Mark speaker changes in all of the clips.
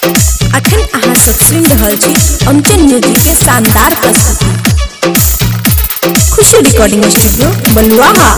Speaker 1: अखन अहाँ सब सुन रहल छी अमचन म्यूजिक के शानदार प्रस्तुति खुशी रिकॉर्डिंग स्टूडियो बलुआहा।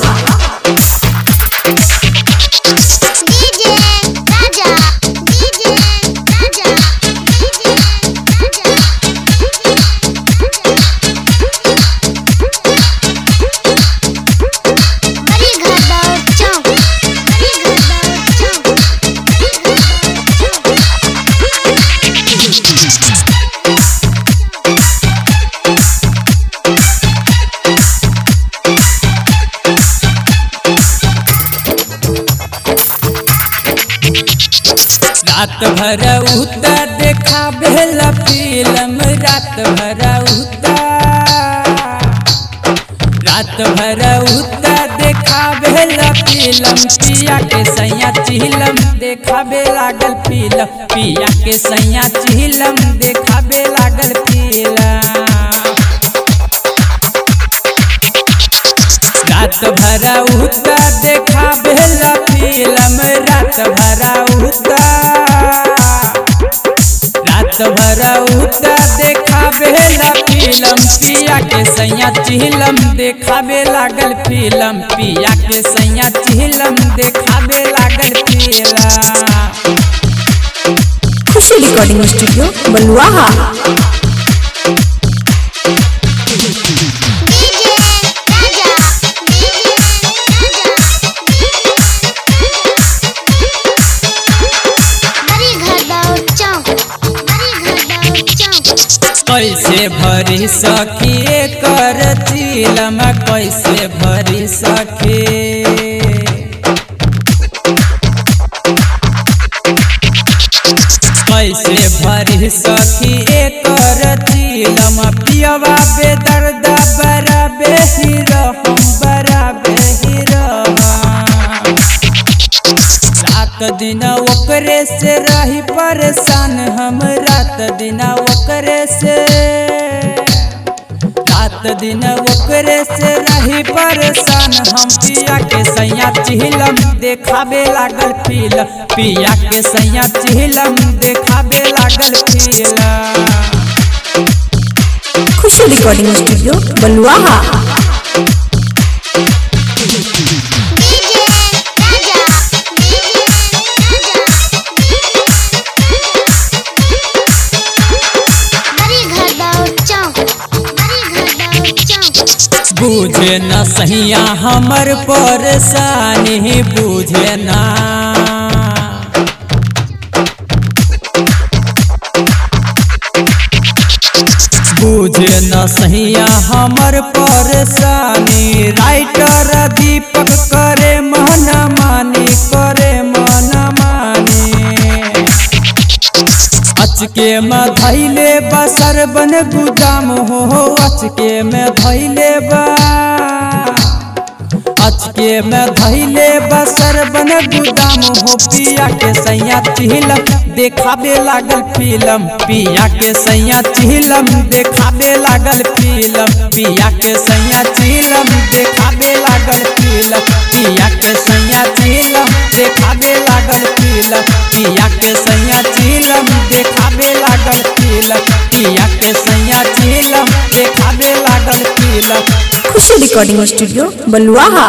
Speaker 2: रात भर उता देखा बेला फिल्म रात भर उता देखा बेला फिल्म पिया के सैया चिलम देखा बे लागल फिल्म पिया के सैया चिलम देखा बे लागल फिल्म रात भर उता देखा बेला फिल्म रात भर उता देखा बेला फिल्म पिया के सैया चिलम देखा बे लागल फिल्म पिया के सैया चिलम देखा बे लागल फिल्म।
Speaker 1: खुशी रिकॉर्डिंग स्टूडियो बलुआहा।
Speaker 2: कैसे भरी सखी कर चिलम कैसे भरी सखी कैसे भरी सखी कर चिलम पियवा बेदर्द बड़ा बेहिर हम बड़ा बेहिर रात दिन ओकरे से रही परेशान हम रात दिन ओकरे से रही परेशान हम पिया के सैया चिलम देखाबे लागल फिल्म पिया के सैया चिलम देखाबे लागल फिल्म।
Speaker 1: खुशी रिकॉर्डिंग स्टूडियो बलुआहा।
Speaker 2: बुझे न सहिया हमर परेशानी बुझे न सहिया हमर परेशानी राइटर दीपक करे मन मानी अचके में धैले बसर बन गुदाम हो अचके में धैले बसर बन गुदाम हो पिया के सैया चिलम देखाबे लागल फिल्म पिया के सैया चिलम देखाबे लागल फिल्म पिया के सैया चिलम देखाबे लागल फिल्म पिया के सैया चिलम देखाबे लागल फिल्म पिया के सैया चिलम देखाबे लागल फिल्म पिया के सैया चिलम देखाबे लागल फिल्म।
Speaker 1: खुशी रिकॉर्डिंग स्टूडियो बलुआहा।